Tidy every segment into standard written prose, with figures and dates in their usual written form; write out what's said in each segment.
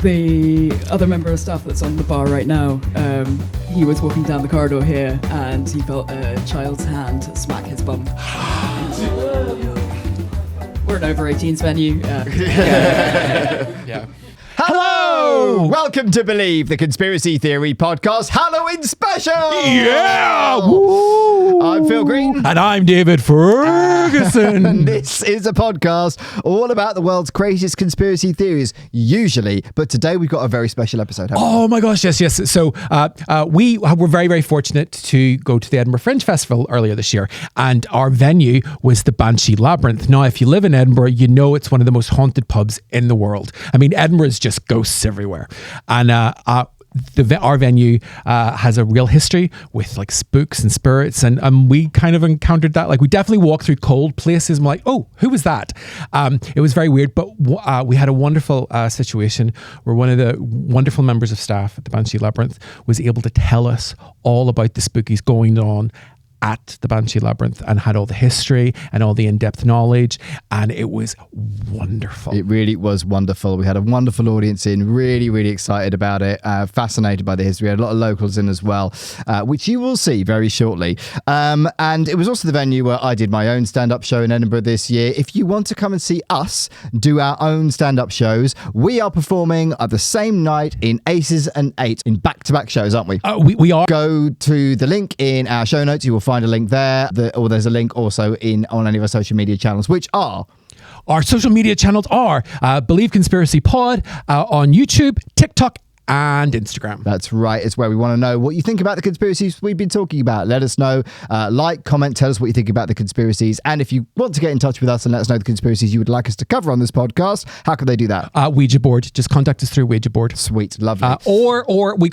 The other member of staff that's on the bar right now, he was walking down the corridor here and he felt a child's hand smack his bum. We're an over 18s venue. Yeah. Hello! Welcome to Believe, the Conspiracy Theory podcast Halloween special! Yeah! Woo! I'm Phil Green. And I'm David Ferguson. And this is a podcast all about the world's craziest conspiracy theories, usually. But today we've got a very special episode. Oh my gosh, yes. So we were very, very fortunate to go to the Edinburgh Fringe Festival earlier this year. And our venue was the Banshee Labyrinth. Now, if you live in Edinburgh, you know it's one of the most haunted pubs in the world. I mean, Edinburgh is just ghosts everywhere. And our venue has a real history with like spooks and spirits, and we kind of encountered that. Like, we definitely walked through cold places and like, oh, who was that? It was very weird, but we had a wonderful situation where one of the wonderful members of staff at the Banshee Labyrinth was able to tell us all about the spookies going on at the Banshee Labyrinth and had all the history and all the in-depth knowledge, and it was wonderful. It really was wonderful. We had a wonderful audience in, really, really excited about it, fascinated by the history. We had a lot of locals in as well, which you will see very shortly. And it was also the venue where I did my own stand-up show in Edinburgh this year. If you want to come and see us do our own stand-up shows, we are performing at the same night in Aces and Eight in back-to-back shows, aren't we? We are. Go to the link in our show notes. You will find a link there, or there's a link also on any of our social media channels, which are... Our social media channels are Believe Conspiracy Pod on YouTube, TikTok, and Instagram. That's right. It's where we want to know what you think about the conspiracies we've been talking about. Let us know. Like, comment, tell us what you think about the conspiracies. And if you want to get in touch with us and let us know the conspiracies you would like us to cover on this podcast, how can they do that? Ouija board. Just contact us through Ouija board. Sweet. Lovely. Or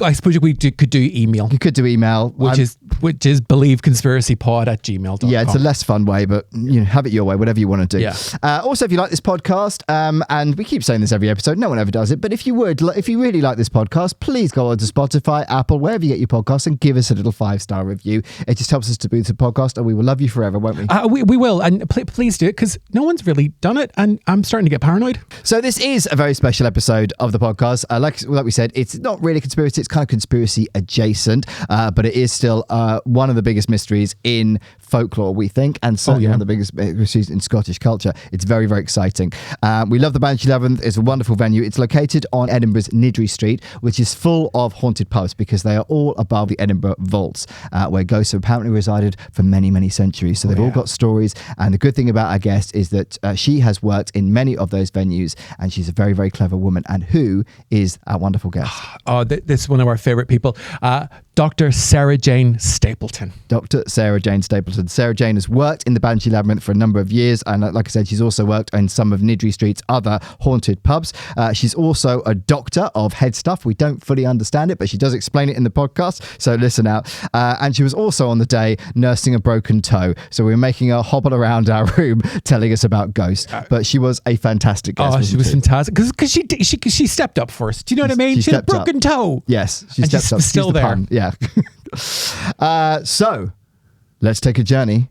I suppose could do email. You could do email. Which is believeconspiracypod@gmail.com. Yeah, it's a less fun way, but have it your way, whatever you want to do. Yeah. Also, if you like this podcast, and we keep saying this every episode, no one ever does it, but if you really like this podcast, please go on to Spotify, Apple, wherever you get your podcasts, and give us a little 5-star review. It just helps us to boost the podcast, and we will love you forever, won't we? We will, and please do it, because no one's really done it, and I'm starting to get paranoid. So this is a very special episode of the podcast. Like we said, it's not really conspiracy, it's kind of conspiracy adjacent, but it is still one of the biggest mysteries in folklore, we think, and certainly one of the biggest mysteries in Scottish culture. It's very, very exciting. We love the Banshee Labyrinth. It's a wonderful venue. It's located on Edinburgh's Niddry Street, which is full of haunted pubs because they are all above the Edinburgh Vaults, where ghosts have apparently resided for many, many centuries. So they've all got stories. And the good thing about our guest is that she has worked in many of those venues, and she's a very, very clever woman. And who is our wonderful guest? Oh, this is one of our favorite people. Dr. Sarah-Jane Stapleton. Dr. Sarah-Jane Stapleton. Sarah-Jane has worked in the Banshee Labyrinth for a number of years, and like I said, she's also worked in some of Niddry Street's other haunted pubs. She's also a doctor of head stuff. We don't fully understand it, but she does explain it in the podcast, so listen out. And she was also on the day nursing a broken toe, so we were making her hobble around our room telling us about ghosts. But she was a fantastic guest. Oh, she was fantastic, because she stepped up for us. Do you know what I mean? She had a broken toe. Yes, she stepped up. Still there. Pun. Yeah. So, let's take a journey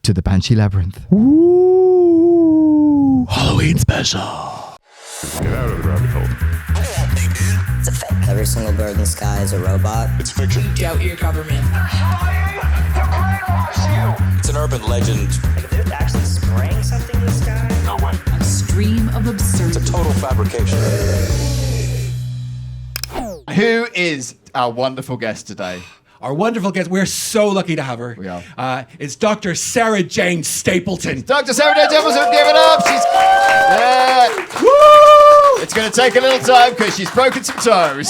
to the Banshee Labyrinth. Ooh, Halloween special. Get out of the rabbit hole. It's a fake. Every single bird in the sky is a robot. It's fiction. Doubt your government. It's an urban legend. Like, if they're actually spraying something in the sky? No way. A stream of absurdity. It's a total fabrication. Who is our wonderful guest today? Our wonderful guest. We're so lucky to have her. We are. It's Dr. Sarah-Jane Stapleton. Dr. Sarah-Jane Stapleton, give it up. She's... Woo! It's going to take a little time because she's broken some toes.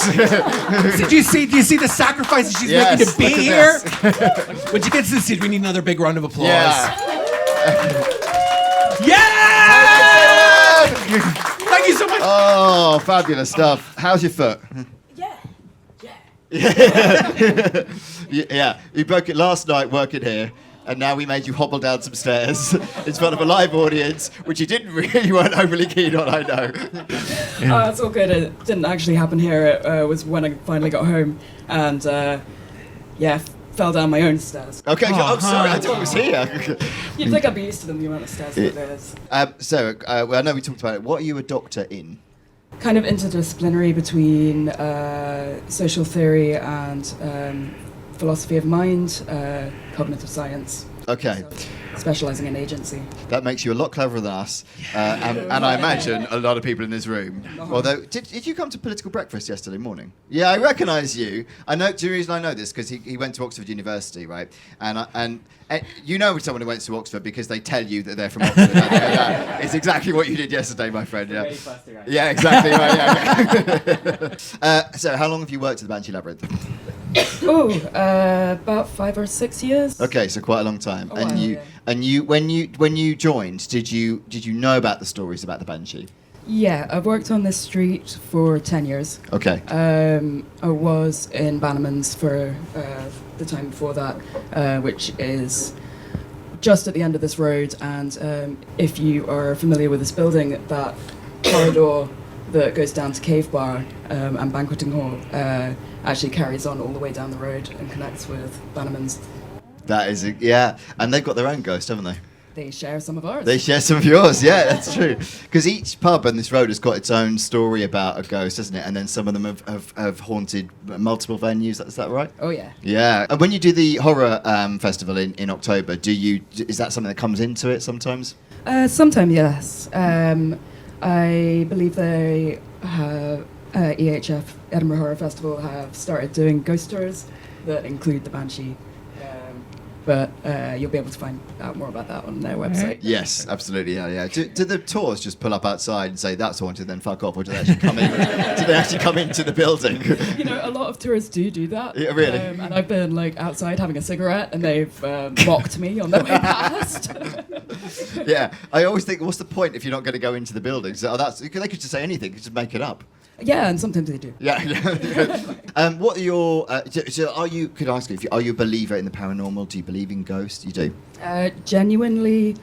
Do you see the sacrifices she's making to be here? When she gets to the seat, we need another big round of applause. Yeah. Yeah! Thank you so much. Oh, fabulous stuff. How's your foot? Yeah, you broke it last night working here, and now we made you hobble down some stairs in front of a live audience, which you weren't overly keen on, I know. It's all good. It didn't actually happen here. It was when I finally got home, and fell down my own stairs. Okay, I'm sorry, I thought it was here. You'd think I'd be used to them, the amount of stairs that there is. So, I know we talked about it. What are you a doctor in? kind of interdisciplinary between social theory and philosophy of mind, cognitive science. Okay. So, specialising in agency. That makes you a lot cleverer than us, and I imagine a lot of people in this room. Although, did you come to political breakfast yesterday morning? Yeah, I recognise you. I know. The reason I know this because he went to Oxford University, right? And you know someone who went to Oxford because they tell you that they're from Oxford. It's exactly what you did yesterday, my friend. Yeah. Yeah, exactly. Right, yeah. So, how long have you worked at the Banshee Labyrinth? About 5 or 6 years. Okay, so quite a long time. A while, yeah. And you when you joined, did you know about the stories about the Banshee? Yeah, I've worked on this street for 10 years. Okay. I was in Bannerman's for the time before that, which is just at the end of this road. And if you are familiar with this building, that corridor that goes down to Cave Bar and Banqueting Hall actually carries on all the way down the road and connects with Bannerman's. That is, yeah. And they've got their own ghost, haven't they? They share some of ours. They share some of yours, yeah, that's true. Because each pub on this road has got its own story about a ghost, hasn't it? And then some of them have haunted multiple venues, is that right? Oh, yeah. Yeah. And when you do the horror festival in October, is that something that comes into it sometimes? Sometimes, yes. I believe they have, EHF, Edinburgh Horror Festival, have started doing ghost tours that include the Banshee. But you'll be able to find out more about that on their website. Yes, absolutely, yeah. Do the tours just pull up outside and say that's haunted, then fuck off, or do they actually come in? Do they actually come into the building? You know, a lot of tourists do that. Yeah, really? And I've been like outside having a cigarette, and they've mocked me on their way past. Yeah, I always think, what's the point if you're not going to go into the building? So they could just say anything, just make it up. Yeah, and sometimes they do. Yeah. What are your? So are you? Could I ask you? Are you a believer in the paranormal? Do you believe in ghosts? You do. Genuinely,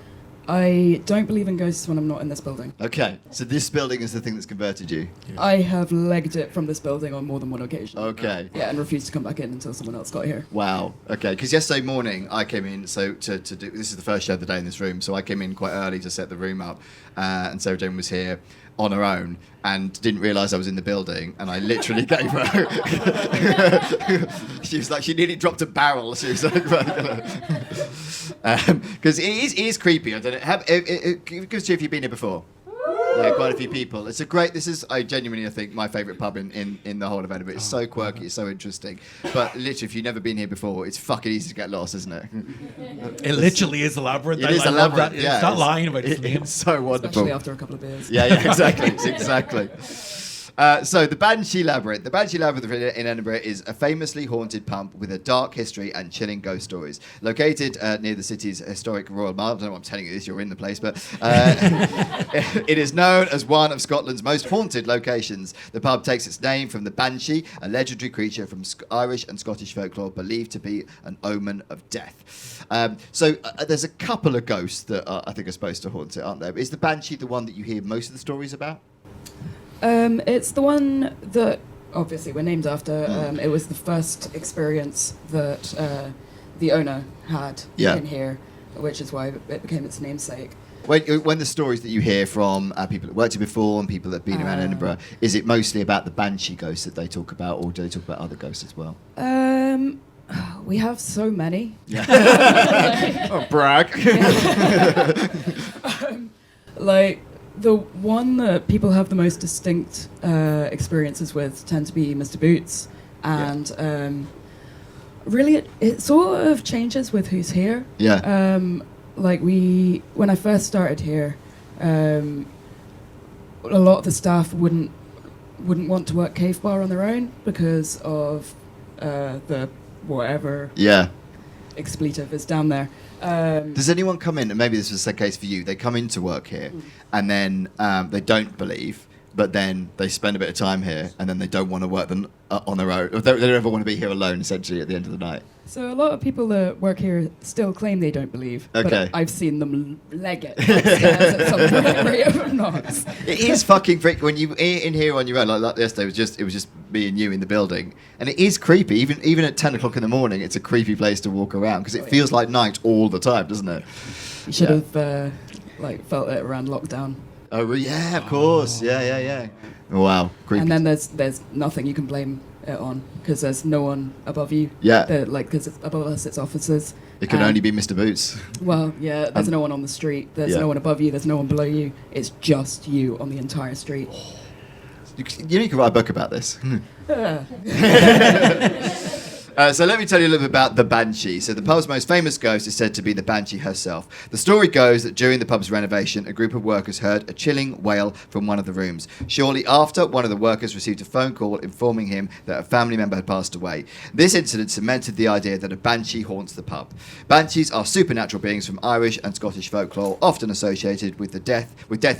I don't believe in ghosts when I'm not in this building. Okay, so this building is the thing that's converted you. Yeah. I have legged it from this building on more than one occasion. Okay. Yeah, and refused to come back in until someone else got here. Wow. Okay, because yesterday morning I came in to do. This is the first show of the day in this room, so I came in quite early to set the room up, and Sarah-Jane was here on her own and didn't realise I was in the building, and I literally gave her. She was like, she nearly dropped a barrel. She was like, because it is creepy. I don't know. Because if you've been here before. Yeah, quite a few people. This is, I genuinely think, my favourite pub in the whole of Edinburgh. It's so quirky, it's so interesting. But literally, if you've never been here before, it's fucking easy to get lost, isn't it? It literally is a labyrinth. It is a labyrinth, yeah. It's not lying about its name. It's so wonderful. Especially after a couple of beers. Yeah, exactly. Exactly. So the Banshee Labyrinth. The Banshee Labyrinth in Edinburgh is a famously haunted pub with a dark history and chilling ghost stories. Located near the city's historic Royal Mile. I don't know why I'm telling you this, you're in the place, but it is known as one of Scotland's most haunted locations. The pub takes its name from the Banshee, a legendary creature from Irish and Scottish folklore believed to be an omen of death. So there's a couple of ghosts that I think are supposed to haunt it, aren't there? Is the Banshee the one that you hear most of the stories about? It's the one that obviously we're named after. It was the first experience that the owner had in here, which is why it became its namesake. When the stories that you hear from people that worked here before and people that have been around Edinburgh, is it mostly about the Banshee ghosts that they talk about, or do they talk about other ghosts as well? We have so many. Yeah. Oh, brag. The one that people have the most distinct experiences with tend to be Mr. Boots, and really it sort of changes with who's here. Yeah. When I first started here, a lot of the staff wouldn't want to work Cave Bar on their own because of the whatever expletive is down there. Does anyone come in, and maybe this was the case for you, they come into work here and then they don't believe, but then they spend a bit of time here and then they don't want to work them on their own, or they don't ever want to be here alone, essentially, at the end of the night? So a lot of people that work here still claim they don't believe, okay. But I've seen them leg it upstairs at some point or not. It is fucking freaky when you in here on your own, like yesterday, it was just me and you in the building, and it is creepy. Even at 10 o'clock in the morning, it's a creepy place to walk around because it feels like night all the time, doesn't it? You should have felt it around lockdown. Oh, yeah, of course. Yeah. Wow, creepy. And then there's nothing you can blame it on because there's no one above you. Yeah. Because above us it's officers. It can only be Mr. Boots. Well, yeah, there's no one on the street. There's Yeah. no one above you. There's no one below you. It's just you on the entire street. You can write a book about this. So let me tell you a little bit about the Banshee. So the pub's most famous ghost is said to be the Banshee herself. The story goes that during the pub's renovation, a group of workers heard a chilling wail from one of the rooms. Shortly after, one of the workers received a phone call informing him that a family member had passed away. This incident cemented the idea that a Banshee haunts the pub. Banshees are supernatural beings from Irish and Scottish folklore, often associated with death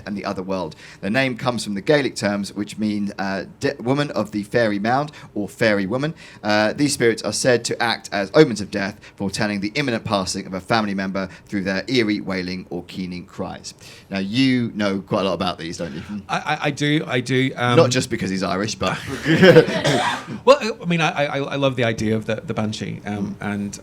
and the other world. Their name comes from the Gaelic terms, which mean woman of the fairy mound or fairy woman. These spirits are said to act as omens of death, foretelling the imminent passing of a family member through their eerie wailing or keening cries. Now, you know quite a lot about these, don't you? I do. Not just because he's Irish, but... Well, I mean, I love the idea of the Banshee, and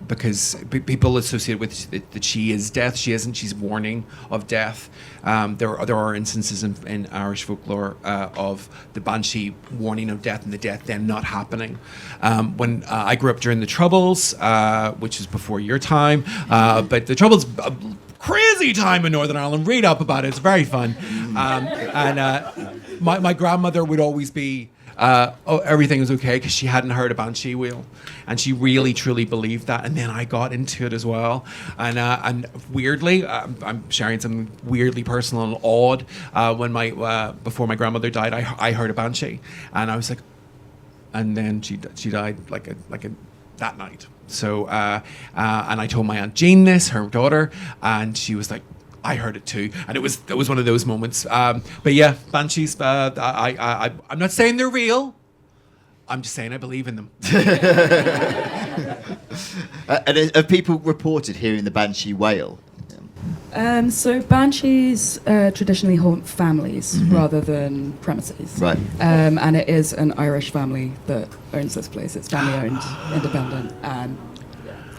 because people associate with that she is death. She isn't. She's warning of death. There are instances in Irish folklore of the Banshee warning of death and the death then not happening. When I grew up during the Troubles, which is before your time, but the Troubles... crazy time in Northern Ireland. Read up about it. It's very fun. My grandmother would always be, everything was okay because she hadn't heard a Banshee wheel. And she really, truly believed that. And then I got into it as well. And weirdly, I'm sharing something weirdly personal and odd. When before my grandmother died, I heard a Banshee. And I was like, and then she died that night. So, and I told my Aunt Jean this, her daughter, and she was like, I heard it too. And it was one of those moments. But yeah, Banshees, I'm not saying they're real. I'm just saying I believe in them. And have people reported hearing the Banshee wail? So Banshees traditionally haunt families rather than premises. Right. And it is an Irish family that owns this place. It's family-owned, independent, and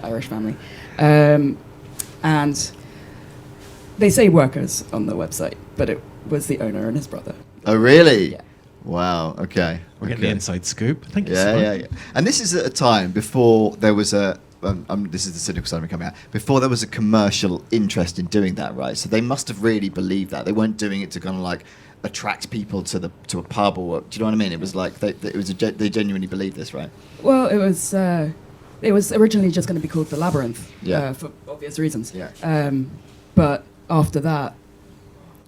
Irish family. And they say workers on the website, but it was the owner and his brother. Oh, really? Yeah. Wow, okay. We're getting the inside scoop. Thank you so much. Yeah. And this is at a time before there was a... this is the cynical side of me coming out. Before there was a commercial interest in doing that, right? So they must have really believed that. They weren't doing it to kind of like attract people to a pub or... Do you know what I mean? It was like they genuinely believed this, right? Well, it was originally just going to be called the Labyrinth, for obvious reasons. Yeah. But after that,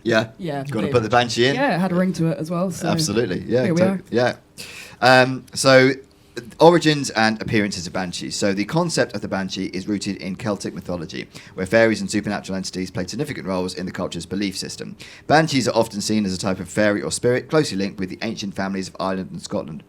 yeah, got to put the Banshee in. Yeah, it had a ring to it as well. So Absolutely, yeah, here we are. Yeah. So, origins and appearances of Banshees. So the concept of the Banshee is rooted in Celtic mythology, where fairies and supernatural entities played significant roles in the culture's belief system. Banshees are often seen as a type of fairy or spirit closely linked with the ancient families of Ireland and Scotland.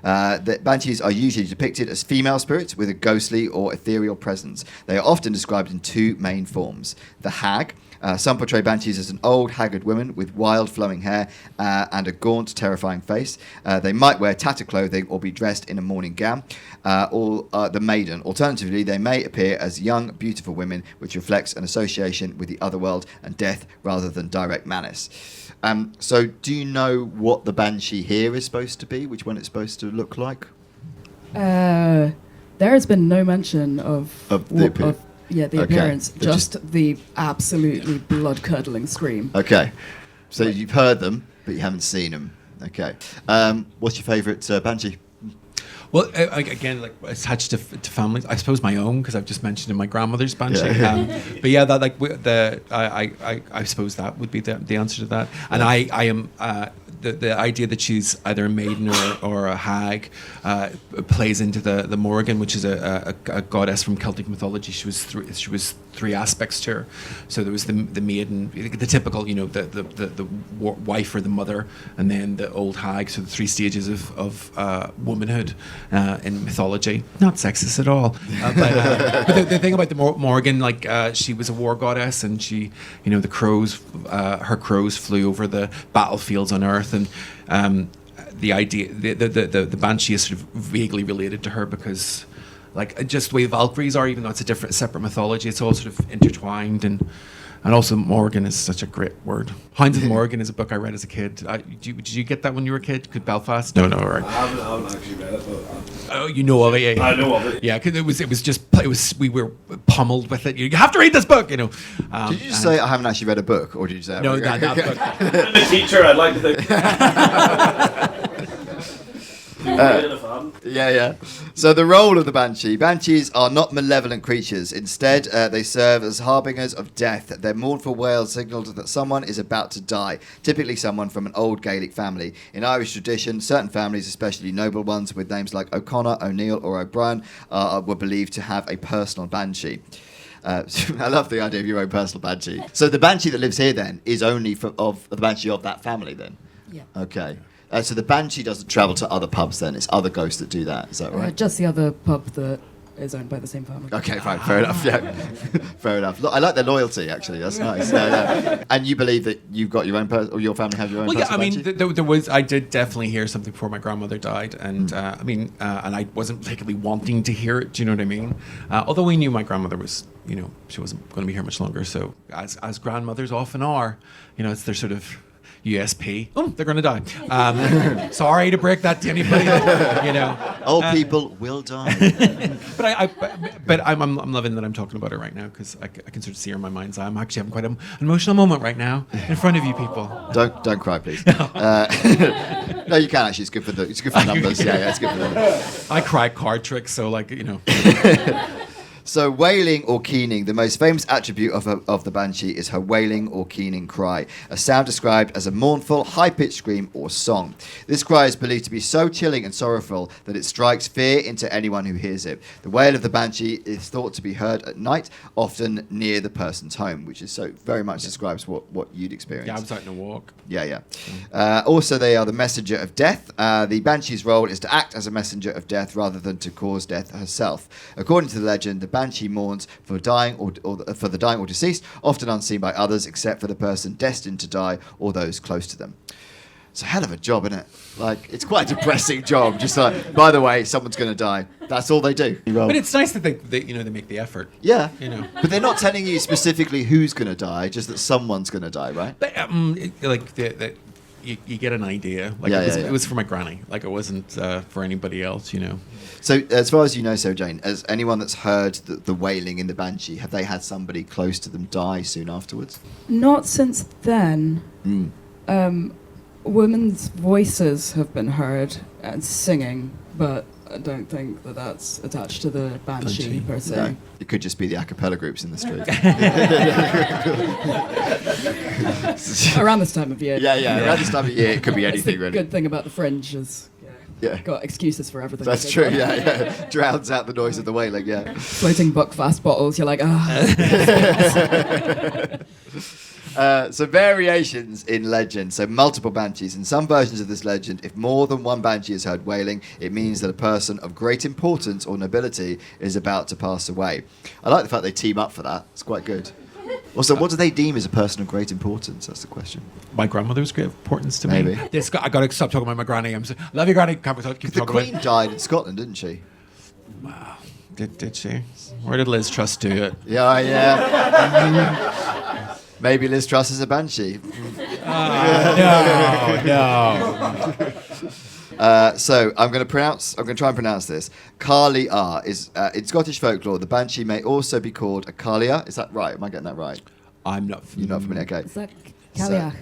The Banshees are usually depicted as female spirits with a ghostly or ethereal presence. They are often described in two main forms. The hag. Some portray Banshees as an old, haggard woman with wild, flowing hair and a gaunt, terrifying face. They might wear tattered clothing or be dressed in a mourning gown. Or the maiden. Alternatively, they may appear as young, beautiful women, which reflects an association with the other world and death rather than direct malice. So, do you know what the Banshee here is supposed to be? Which one it's supposed to look like? There has been no mention of the appearance, just the absolutely blood-curdling scream. Okay, so you've heard them, but you haven't seen them. Okay, what's your favourite Banshee? Well, again, like attached to families, I suppose my own, because I've just mentioned in my grandmother's Banshee. But yeah, that I suppose that would be the answer to that. And I am the idea that she's either a maiden or a hag plays into the Morrigan, which is a goddess from Celtic mythology. She was three aspects to her. So there was the maiden, the typical, the wife or the mother, and then the old hag. So the three stages of womanhood in mythology. Not sexist at all. But the thing about the Morrigan, like she was a war goddess, and she, the crows, her crows flew over the battlefields on Earth, and the idea, the Banshee is sort of vaguely related to her because, like, just the way Valkyries are, even though it's a separate mythology, it's all sort of intertwined, and And also, Morgan is such a great word. Hounds of Morgan is a book I read as a kid. Did you get that when you were a kid? Belfast? No, right. I haven't actually read it, but Oh, you know of it? Yeah. I know of it. Yeah, because we were pummeled with it. You have to read this book, you know. Did you just say I haven't actually read a book, or did you say No, that book. I'm a teacher, I'd like to think. Yeah. So the role of the Banshees are not malevolent creatures. Instead, they serve as harbingers of death. Their mournful wails signal that someone is about to die, typically someone from an old Gaelic family. In Irish tradition, certain families, especially noble ones with names like O'Connor, O'Neill or O'Brien, were believed to have a personal Banshee. I love the idea of your own personal Banshee. So the Banshee that lives here then is only of the Banshee of that family then? Yeah. Okay. So the Banshee doesn't travel to other pubs then? It's other ghosts that do that, is that right? Just the other pub that is owned by the same family. Okay, fine, fair enough. Yeah, fair enough. Look, I like their loyalty. Actually, that's nice. Yeah. And you believe that you've got your own or your family have your own? Well, yeah. I mean, Banshee? there was. I did definitely hear something before my grandmother died, and and I wasn't particularly wanting to hear it. Do you know what I mean? Although we knew my grandmother was, she wasn't going to be here much longer. So as grandmothers often are, it's their sort of USP. Oh, they're going to die. Sorry to break that to anybody. Old people will die. But I'm loving that I'm talking about it right now, because I can sort of see her in my mind's eye. I'm actually having quite an emotional moment right now in front of you people. Don't cry, please. No, you can actually. It's good for the numbers. Yeah, it's good for the. I cry card tricks, so So wailing or keening, the most famous attribute of the Banshee is her wailing or keening cry, a sound described as a mournful, high-pitched scream or song. This cry is believed to be so chilling and sorrowful that it strikes fear into anyone who hears it. The wail of the Banshee is thought to be heard at night, often near the person's home, which is so very much describes what you'd experience. Yeah, I was out on a walk. Yeah. Also, they are the messenger of death. The Banshee's role is to act as a messenger of death rather than to cause death herself. According to the legend, the Banshee mourns for dying or for the dying or deceased, often unseen by others except for the person destined to die or those close to them. It's a hell of a job, isn't it? Like, it's quite a depressing job. Just like, by the way, someone's going to die. That's all they do. But it's nice that they make the effort. Yeah. But they're not telling you specifically who's going to die, just that someone's going to die, right? But you get an idea. It was for my granny. Like, it wasn't for anybody else. So, as far as you know, Sarah-Jane, as anyone that's heard the wailing in the Banshee, have they had somebody close to them die soon afterwards? Not since then. Women's voices have been heard and singing, but I don't think that that's attached to the Banshee per se. No, it could just be the a cappella groups in the street. Around this time of year. Yeah. Around this time of year, it could be That's anything, the really. good thing about the Fringe is got excuses for everything. That's true, yeah. Drowns out the noise of the wailing, yeah. Floating Buckfast bottles, you're like, So variations in legend. So multiple Banshees. In some versions of this legend, if more than one Banshee is heard wailing, it means that a person of great importance or nobility is about to pass away. I like the fact they team up for that. It's quite good. Also, what do they deem as a person of great importance? That's the question. My grandmother's great importance to Maybe. me. I got to stop talking about my granny. Love you, granny. Keep The talking Queen about. died in Scotland, didn't she? Wow. Did she? Where did Liz Truss do it? Yeah. Maybe Liz Truss is a Banshee. No. So I'm going to try and pronounce this. Carlia is in Scottish folklore. The Banshee may also be called a Carlia. Is that right? Am I getting that right? I'm not. You're not familiar. Okay. is that Kaliach?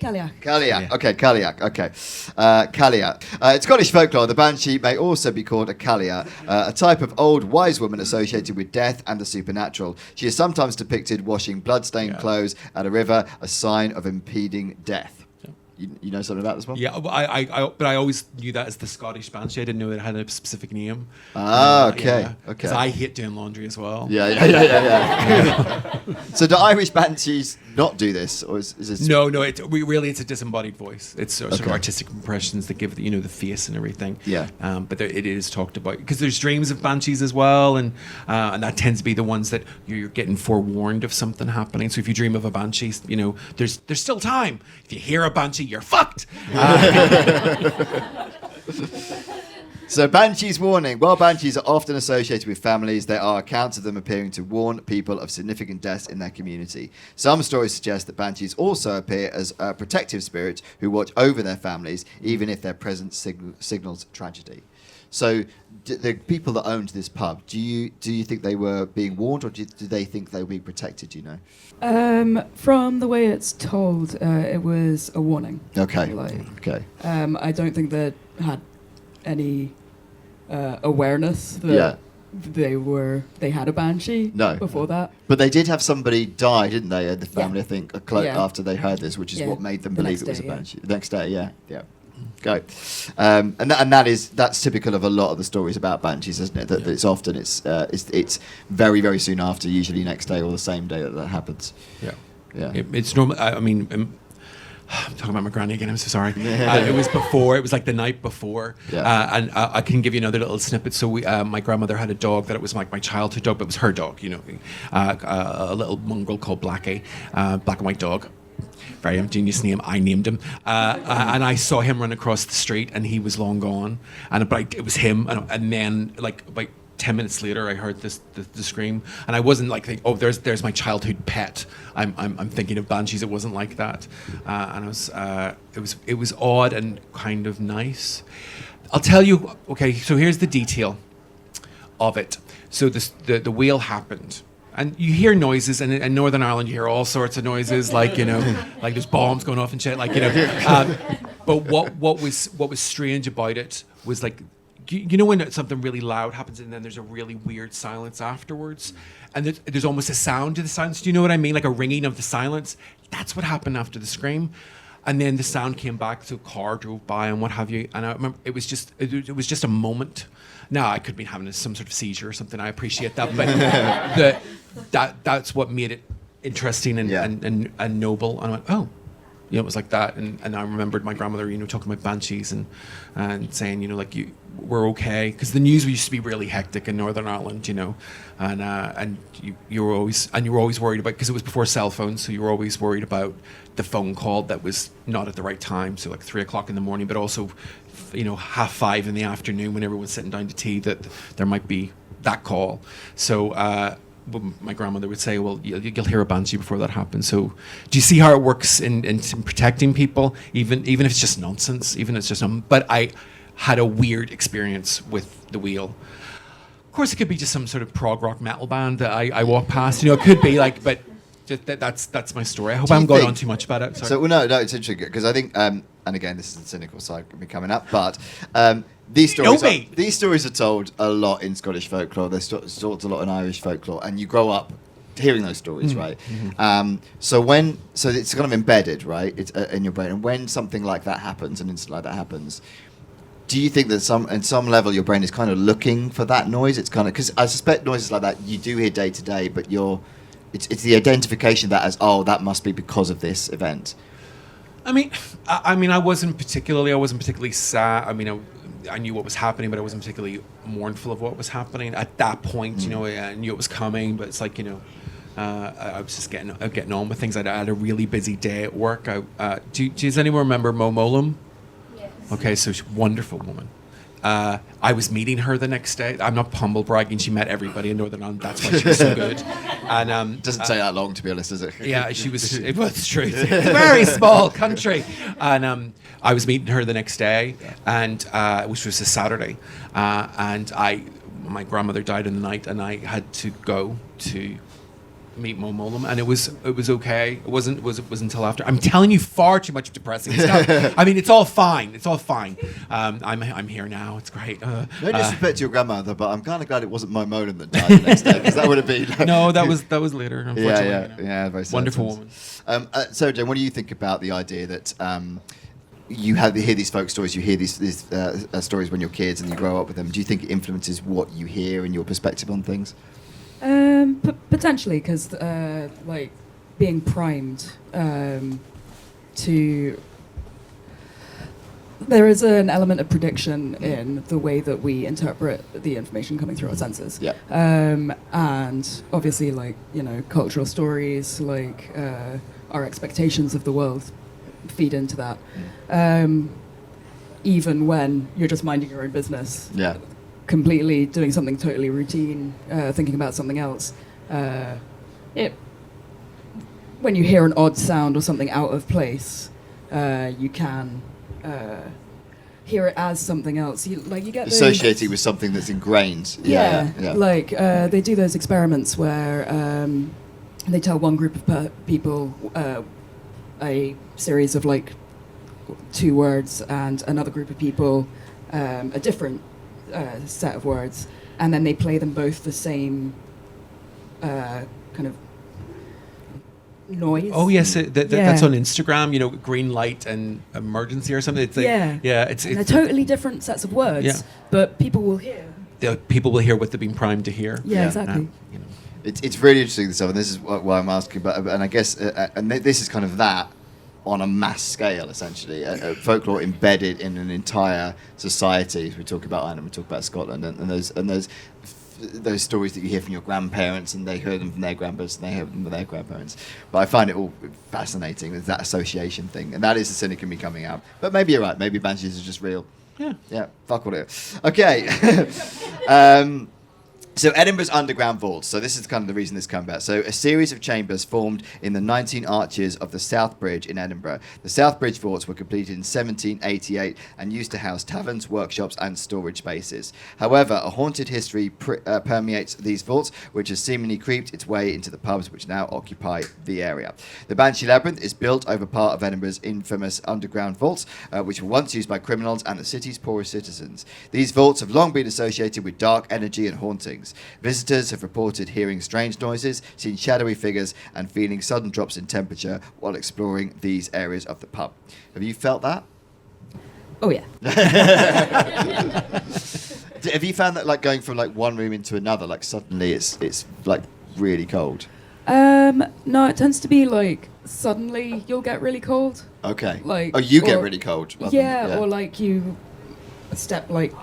Kaliach. Kaliach. Okay, Kaliach. Okay. Kaliach. In Scottish folklore, the Banshee may also be called a Kalia, a type of old wise woman associated with death and the supernatural. She is sometimes depicted washing blood-stained clothes at a river, a sign of impeding death. You know something about this one? Yeah, but I always knew that as the Scottish Banshee. I didn't know it had a specific name. Okay. Because I hate doing laundry as well. Yeah. So do Irish Banshees not do this, or is this? No. It's a disembodied voice. It's sort of artistic impressions that give the face and everything. Yeah. But it is talked about because there's dreams of banshees as well, and that tends to be the ones that you're getting forewarned of something happening. So if you dream of a banshee, there's still time. If you hear a banshee, you're fucked. So Banshee's warning. While banshees are often associated with families, there are accounts of them appearing to warn people of significant deaths in their community. Some stories suggest that banshees also appear as protective spirits who watch over their families, even if their presence signals tragedy. So the people that owned this pub, do you think they were being warned, or do they think they were being protected, do you know? From the way it's told, it was a warning. Okay. Okay. I don't think they had any awareness that they had a banshee before that. But they did have somebody die, didn't they? The family, I think, after they heard this, which is what made them believe it was a banshee. The next day, yeah. Go. And that's typical of a lot of the stories about banshees, isn't it? That it's often it's very, very soon after, usually next day or the same day that happens. Yeah. It's normal. I mean, I'm talking about my granny again. I'm so sorry. It was before. It was like the night before. Yeah. And I can give you another little snippet. So my grandmother had a dog that it was like my childhood dog, but it was her dog. You know, a little mongrel called Blackie, black and white dog. Very ingenious name. I named him, and I saw him run across the street, and he was long gone. But it was him, and then like about 10 minutes later, I heard the scream, and I wasn't like, thinking, oh, there's my childhood pet. I'm thinking of banshees. It wasn't like that, and it was odd and kind of nice. I'll tell you. Okay, so here's the detail of it. So the wheel happened. And you hear noises, and in Northern Ireland you hear all sorts of noises, like like there's bombs going off and shit, like But what was strange about it was like, you know when something really loud happens and then there's a really weird silence afterwards, and there's almost a sound to the silence. Do you know what I mean? Like a ringing of the silence. That's what happened after the scream, and then the sound came back. So a car drove by and what have you, and I remember it was just a moment. Now I could be having some sort of seizure or something. I appreciate that, but that's what made it interesting and noble. And I went, oh, it was like that. And I remembered my grandmother, talking about banshees and saying, like we're okay, because the news used to be really hectic in Northern Ireland, and you were always worried about, because it was before cell phones, so you were always worried about the phone call that was not at the right time, so like 3:00 in the morning, but also 5:30 in the afternoon when everyone's sitting down to tea, that there might be that call. So my grandmother would say, well, you'll hear a banshee before that happens. So do you see how it works in protecting people, even if it's just nonsense, even if it's just but I had a weird experience with the wheel. Of course, it could be just some sort of prog rock metal band that I walk past, it could be like, but that's my story. I hope I haven't gone on too much about it. Sorry. So no, it's interesting, because I think, and again, this is the cynical side going to be coming up, but these stories are told a lot in Scottish folklore. They're told a lot in Irish folklore, and you grow up hearing those stories, right? Mm-hmm. So it's kind of embedded, right? It's in your brain. And when something like that happens, an incident like that happens, do you think that in some level your brain is kind of looking for that noise? It's kind of, because I suspect noises like that you do hear day to day, but it's the identification of that as, oh, that must be because of this event. I mean, I wasn't particularly sad. I mean, I knew what was happening, but I wasn't particularly mournful of what was happening at that point. I knew it was coming, but it's like, I was just getting on with things. I had a really busy day at work. Does anyone remember Mo Molam? Yes. Okay, so she's a wonderful woman. I was meeting her the next day. I'm not humble bragging. She met everybody in Northern Ireland. That's why she was so good. And doesn't take that long, to be honest, does it? Yeah, she was. It was true. It's a very small country. And I was meeting her the next day, and which was a Saturday. And my grandmother died in the night, and I had to go to meet Mo Molam, and it was okay. It wasn't until after. I'm telling you far too much depressing stuff. I mean, it's all fine. I'm here now. It's great. No disrespect to your grandmother, but I'm kind of glad it wasn't Mo Molam that died the next day, because that would have been no, that was later. Unfortunately, yeah, very sad. Wonderful woman. Sarah-Jane, what do you think about the idea that you hear these folk stories, you hear these stories when you're kids and you grow up with them? Do you think it influences what you hear and your perspective on things? Potentially, because like being primed to, there is an element of prediction in the way that we interpret the information coming through our senses. Yeah. And obviously, like, cultural stories, like our expectations of the world feed into that. even when you're just minding your own business, Yeah. completely doing something totally routine, thinking about something else. When you hear an odd sound or something out of place, you can hear it as something else. You get those, Associating with something that's ingrained. Yeah. Like they do those experiments where they tell one group of people a series of like 2 words, and another group of people a different set of words, and then they play them both the same kind of noise. Oh yes, that's on Instagram. You know, green light and emergency or something. It's like, it's they're totally different sets of words. Yeah. But people will hear. People will hear what they've been primed to hear. Yeah, exactly. You know. It's really interesting, this stuff, and this is why I'm asking about. And I guess, this is kind of that on a mass scale, essentially. Folklore embedded in an entire society. We talk about Ireland, we talk about Scotland, and there's those stories that you hear from your grandparents, and they heard them from their grandparents, and they heard them from their grandparents. But I find it all fascinating with that association thing, and that is the cynic in me coming out. But maybe you're right. Maybe banshees are just real. Yeah. Fuck all it. Okay. So Edinburgh's underground vaults. So this is kind of the reason this came about. So a series of chambers formed in the 19 arches of the South Bridge in Edinburgh. The South Bridge vaults were completed in 1788 and used to house taverns, workshops and storage spaces. However, a haunted history permeates these vaults, which has seemingly creeped its way into the pubs which now occupy the area. The Banshee Labyrinth is built over part of Edinburgh's infamous underground vaults, which were once used by criminals and the city's poorest citizens. These vaults have long been associated with dark energy and hauntings. Visitors have reported hearing strange noises, seen shadowy figures, and feeling sudden drops in temperature while exploring these areas of the pub. Have you felt that? Oh yeah. Have you found that, like, going from like one room into another, like suddenly it's like really cold? No, it tends to be like suddenly you'll get really cold. Okay. Like, you get really cold. Or like you step like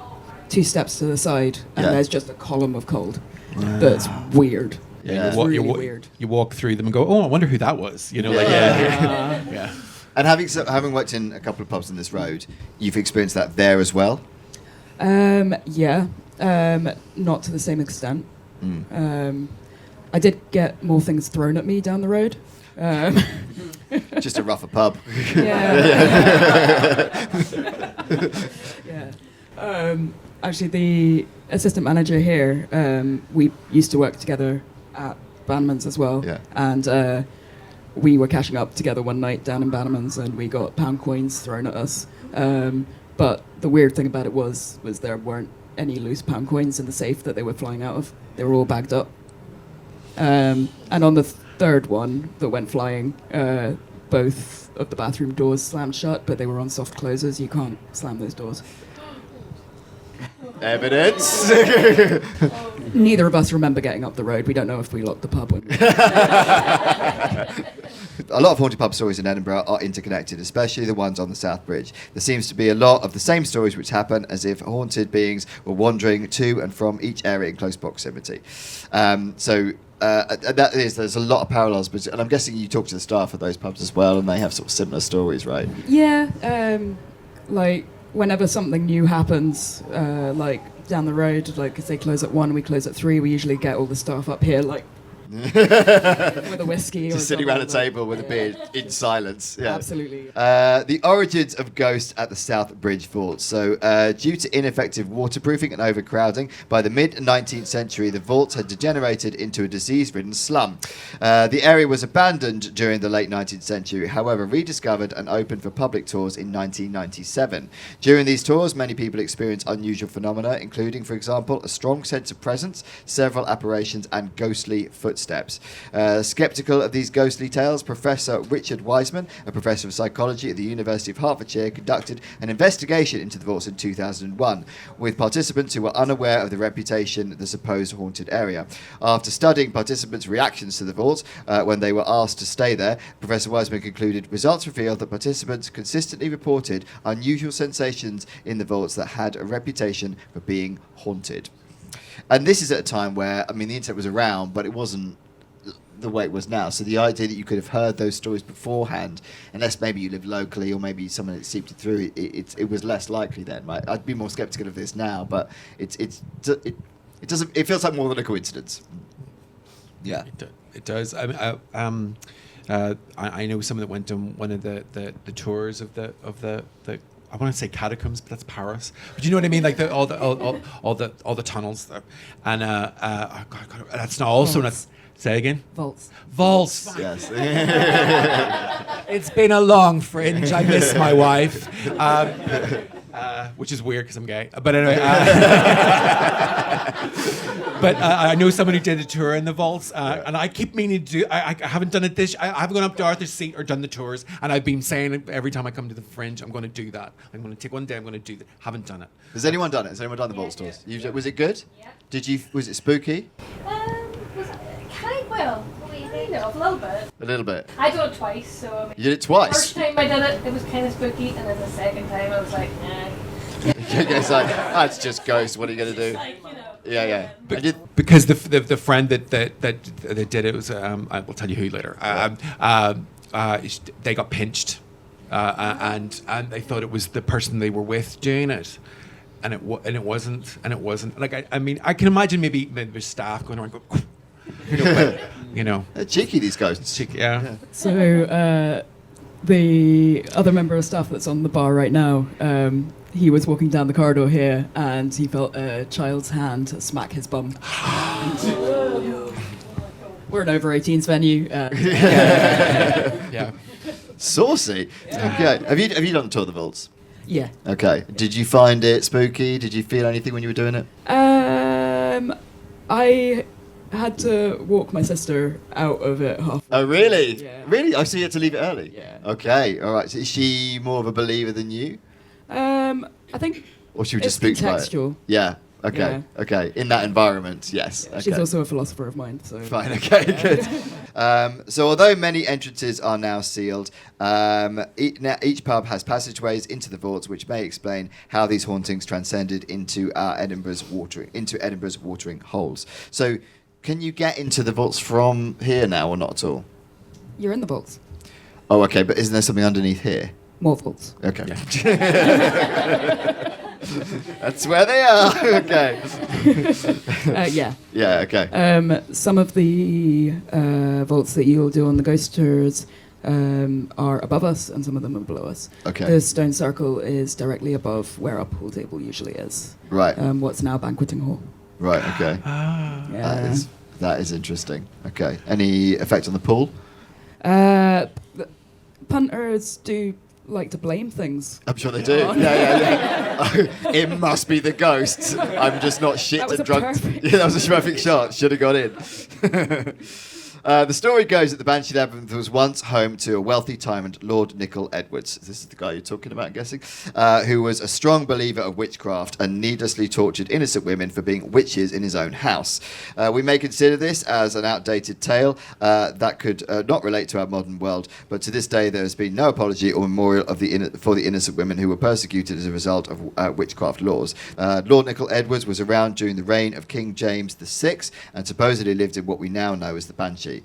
2 steps to the side, and there's just a column of cold. That's weird. Yeah. It's really weird. You walk through them and go, oh, I wonder who that was. You know, yeah. And having worked in a couple of pubs in this road, you've experienced that there as well? Yeah. Not to the same extent. I did get more things thrown at me down the road. Just a rougher pub. Actually, the assistant manager here, we used to work together at Banman's as well. Yeah. And we were cashing up together one night down in Banman's, and we got pound coins thrown at us. But the weird thing about it was there weren't any loose pound coins in the safe that they were flying out of. They were all bagged up. And on the third one that went flying, both of the bathroom doors slammed shut, but they were on soft closers. You can't slam those doors. Evidence. Neither of us remember getting up the road. We don't know if we locked the pub. A lot of haunted pub stories in Edinburgh are interconnected, especially the ones on the South Bridge. There seems to be a lot of the same stories which happen as if haunted beings were wandering to and from each area in close proximity. There's a lot of parallels, and I'm guessing you talk to the staff of those pubs as well, and they have sort of similar stories, right? Yeah, like whenever something new happens, like down the road, like if they close at 1, we close at 3, we usually get all the staff up here, like with a whiskey, just sitting around a table with a beer in silence. Yeah, absolutely. The origins of ghosts at the South Bridge vaults. So, due to ineffective waterproofing and overcrowding, by the mid-19th century, the vaults had degenerated into a disease-ridden slum. The area was abandoned during the late 19th century, however, rediscovered and opened for public tours in 1997. During these tours, many people experienced unusual phenomena, including, for example, a strong sense of presence, several apparitions, and ghostly footsteps. Skeptical of these ghostly tales, Professor Richard Wiseman, a professor of psychology at the University of Hertfordshire, conducted an investigation into the vaults in 2001 with participants who were unaware of the reputation of the supposed haunted area. After studying participants' reactions to the vaults when they were asked to stay there, Professor Wiseman concluded results revealed that participants consistently reported unusual sensations in the vaults that had a reputation for being haunted. And this is at a time where, I mean, the internet was around, but it wasn't the way it was now. So the idea that you could have heard those stories beforehand, unless maybe you lived locally or maybe someone had seeped it through, it was less likely then, right? I'd be more skeptical of this now, but it doesn't. It feels like more than a coincidence. Yeah, it does. I know someone that went on one of the tours of the I want to say catacombs, but that's Paris. But you know what I mean, like all the tunnels, and that's not also not. Say again. Vaults. Yes. It's been a long fringe. I miss my wife, which is weird because I'm gay. But anyway. But I know someone who did a tour in the vaults, and I keep meaning to do. I haven't done it this. I haven't gone up to Arthur's Seat or done the tours, and I've been saying every time I come to the Fringe, I'm going to do that. I'm going to take one day. I'm going to do that. Haven't done it. Has anyone done it? Has anyone done the vaults tours? Was it good? Yeah. Was it spooky? Well, a little bit. A little bit. I did it twice, so I mean, You did it twice? The first time I did it, it was kind of spooky, and then the second time I was like, nah. It's like, it's just ghosts. What are you going to do? Like, Yeah. Because the friend that did it was I will tell you who later. They got pinched, and they thought it was the person they were with doing it. And it wasn't. Like I mean, I can imagine maybe there's staff going around going, They're cheeky, these ghosts. Cheeky, yeah. So the other member of staff that's on the bar right now, he was walking down the corridor here and he felt a child's hand smack his bum. We're an over 18s venue. Yeah. Saucy. Okay. Have you done a tour of the vaults? Yeah. Okay. Did you find it spooky? Did you feel anything when you were doing it? I had to walk my sister out of it half. Oh, really? Yeah. Really? I see you had to leave it early? Yeah. Okay. All right. So is she more of a believer than you? I think Or she was just it's spooked by it? contextual. Yeah. Okay. Yeah. Okay. In that environment, yes. Yeah, okay. she's also a philosopher of mine. So Fine, okay, good. So although many entrances are now sealed, each pub has passageways into the vaults, which may explain how these hauntings transcended into Edinburgh's watering holes. So can you get into the vaults from here now or not at all? You're in the vaults. Oh, okay, but isn't there something underneath here? More vaults. Okay. That's where they are. Okay. Yeah. Yeah, okay. Some of the vaults that you'll do on the ghost tours are above us, and some of them are below us. Okay. The stone circle is directly above where our pool table usually is. Right. What's now banqueting hall. Right, okay. Yeah. That is interesting. Okay. Any effect on the pool? The punters do like to blame things. I'm sure they do. Yeah. It must be the ghosts. I'm just not shit That was and a drunk. perfect- Yeah, that was a perfect shot. Should have got in. The story goes that the Banshee Labyrinth was once home to a wealthy tyrant, Lord Nicol Edwards. This is the guy you're talking about, I'm guessing, who was a strong believer of witchcraft and needlessly tortured innocent women for being witches in his own house. We may consider this as an outdated tale that could not relate to our modern world, but to this day there has been no apology or memorial for the innocent women who were persecuted as a result of witchcraft laws. Lord Nicol Edwards was around during the reign of King James VI and supposedly lived in what we now know as the Banshee.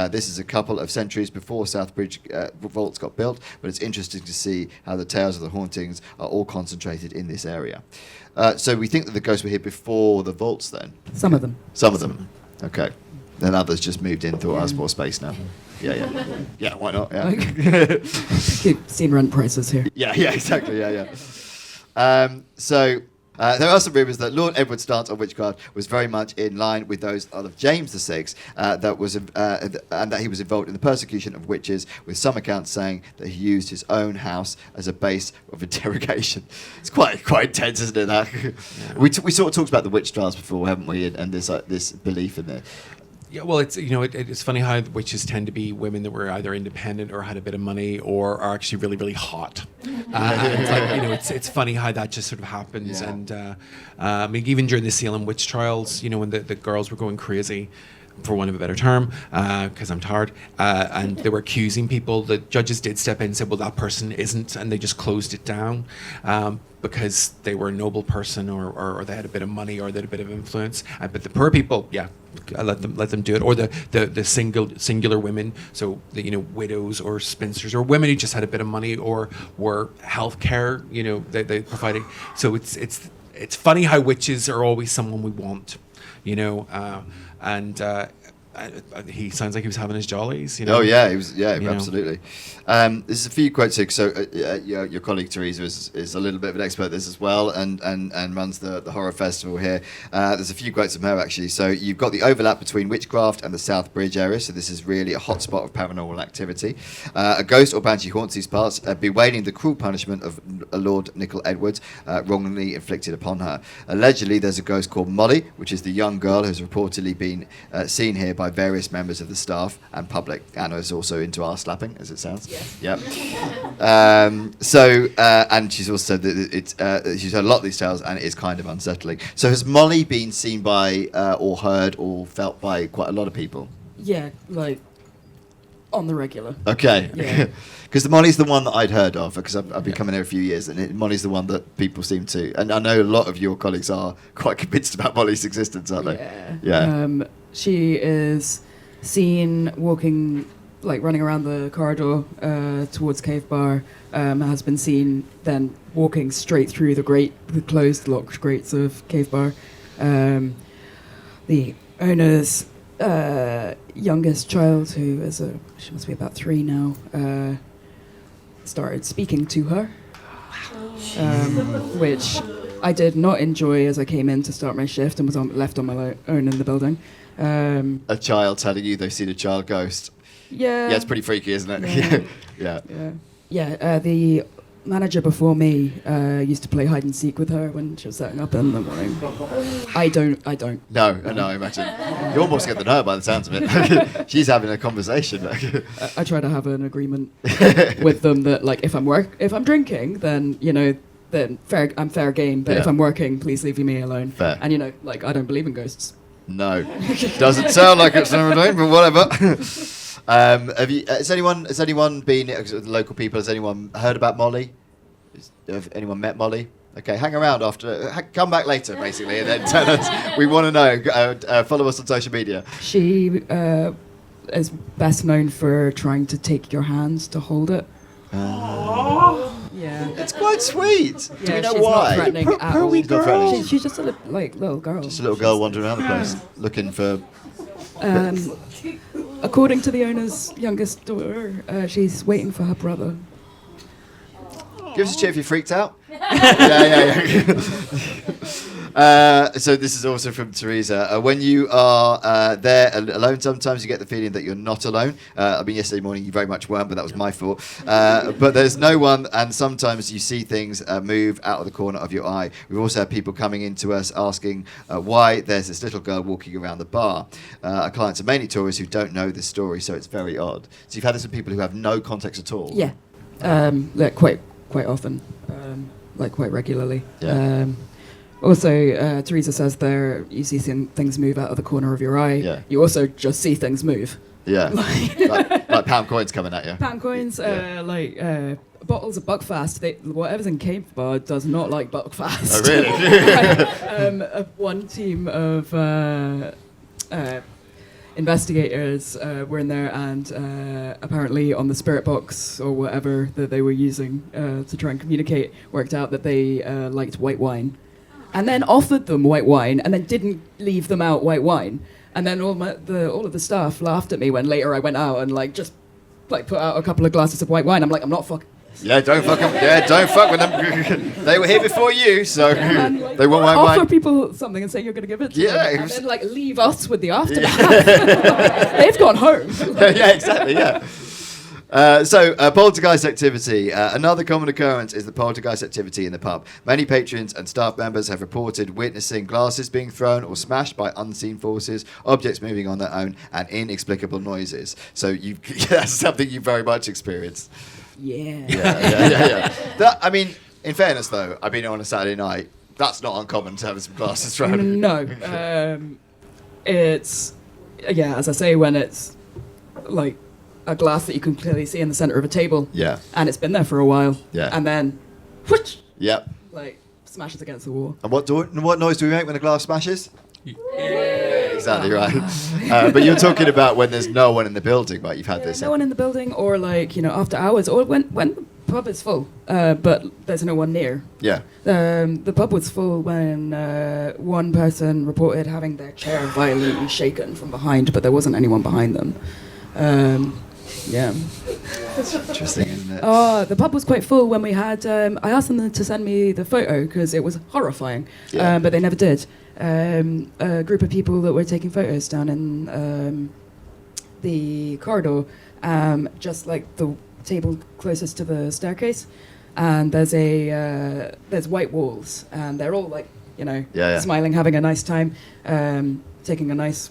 This is a couple of centuries before Southbridge Vaults got built, but it's interesting to see how the tales of the hauntings are all concentrated in this area. So we think that the ghosts were here before the vaults then? Some of them. Some of them. Okay. Then others just moved in, thought I was more space now. Yeah. Yeah, why not? Yeah. Keep seeing rent prices here. Yeah, exactly. Yeah. So there are some rumours that Lord Edward's stance on witchcraft was very much in line with those of James VI, and that he was involved in the persecution of witches, with some accounts saying that he used his own house as a base of interrogation. It's quite intense, isn't it? That? Yeah. We sort of talked about the witch trials before, haven't we? And there's this belief in it. Yeah, well, it's funny how witches tend to be women that were either independent or had a bit of money or are actually really, really hot. And it's funny how that just sort of happens. Yeah. And I mean, even during the Salem witch trials, when the girls were going crazy, for want of a better term, because I'm tired, and they were accusing people. The judges did step in and said, well, that person isn't, and they just closed it down because they were a noble person, or they had a bit of money, or they had a bit of influence. But the poor people, I let them do it, or the singular women, so the widows or spinsters or women who just had a bit of money or were healthcare, they provided. So it's funny how witches are always someone we want, and he sounds like he was having his jollies. Oh yeah, he was. Yeah, absolutely. There's a few quotes here. So your colleague Teresa is a little bit of an expert at this as well, and runs the horror festival here. There's a few quotes from her actually. So you've got the overlap between witchcraft and the South Bridge area. So this is really a hotspot of paranormal activity. A ghost or banshee haunts these parts, bewailing the cruel punishment of Lord Nicol Edwards wrongly inflicted upon her. Allegedly, there's a ghost called Molly, which is the young girl who's reportedly been seen here by various members of the staff and public. Anna is also into arse slapping, as it sounds. Yes. Yep. And she's also said that she's heard a lot of these tales, and it is kind of unsettling. So has Molly been seen by, or heard, or felt by quite a lot of people? Yeah, like on the regular. Okay. Yeah. Because Molly's the one that I'd heard of, because I've been coming here a few years, and Molly's the one that people seem to, and I know a lot of your colleagues are quite convinced about Molly's existence, aren't they? Yeah. She is seen walking, like running around the corridor towards Cave Bar, has been seen then walking straight through the closed locked grates of Cave Bar. The owner's youngest child, who is she must be about 3 now, started speaking to her, which I did not enjoy as I came in to start my shift and was left on my own in the building. A child telling you they've seen a child ghost. Yeah. Yeah, it's pretty freaky, isn't it? Yeah. Yeah. The manager before me used to play hide and seek with her when she was setting up in the morning. I don't. No, I imagine. You're more scared than her by the sounds of it. She's having a conversation. I try to have an agreement with them that, like, if I'm drinking, then then I'm fair game. But if I'm working, please leave me alone. Fair. And I don't believe in ghosts. No, doesn't sound like it's never but whatever. Has anyone been, local people, has anyone heard about Molly? Have anyone met Molly? Okay, hang around after, come back later, basically, and then tell us. We want to know. Follow us on social media. She is best known for trying to take your hands to hold it. Yeah, it's quite sweet. Yeah, do you know she's why? Not threatening at all. She's not threatening. She's just a little girl. Just a little girl wandering around the place, looking for. According to the owner's youngest daughter, she's waiting for her brother. Give us a cheer if you're freaked out. Yeah. So this is also from Teresa. When you are there alone, sometimes you get the feeling that you're not alone. Yesterday morning you very much weren't, but that was my fault. But there's no one, and sometimes you see things move out of the corner of your eye. We've also had people coming in to us asking why there's this little girl walking around the bar. Our clients are mainly tourists who don't know this story, so it's very odd. So you've had this with people who have no context at all? Yeah, quite often, quite regularly. Yeah. Also, Teresa says there you see things move out of the corner of your eye. Yeah. You also just see things move. Yeah. like pound coins coming at you. Pound coins, bottles of Buckfast. Whatever's in Cave Bar does not like Buckfast. Oh, really? One team of investigators were in there, and apparently on the spirit box or whatever that they were using to try and communicate, worked out that they liked white wine. And then offered them white wine, and then didn't leave them out white wine. And then all of the staff laughed at me when later I went out and just put out a couple of glasses of white wine. I'm like, I'm not fucking. Yeah, don't fuck them. Yeah, don't fuck with them. They were here before you, so they want white wine. Offer people something and say you're going to give it to them, and then leave us with the aftermath. They've gone home. Yeah, exactly. Yeah. Poltergeist activity. Another common occurrence is the poltergeist activity in the pub. Many patrons and staff members have reported witnessing glasses being thrown or smashed by unseen forces, objects moving on their own, and inexplicable noises. So that's something you very much experienced. Yeah. Yeah. In fairness, though, on a Saturday night, that's not uncommon to have some glasses thrown. No. It's yeah, as I say, when it's like a glass that you can clearly see in the center of a table, Yeah. and it's been there for a while, Yeah. and then, whoosh, Yep. like smashes against the wall. And what noise do we make when a glass smashes? Exactly right. But you're talking about when there's no one in the building, right? You've had this. No one in the building, or like after hours, or when the pub is full, but there's no one near. Yeah. The pub was full when one person reported having their chair violently shaken from behind, but there wasn't anyone behind them. Yeah. Interesting, isn't it? Oh, the pub was quite full when we had. I asked them to send me the photo because it was horrifying, but they never did. A group of people that were taking photos down in the corridor, just like the table closest to the staircase, and there's white walls, and they're all like smiling, having a nice time, taking a nice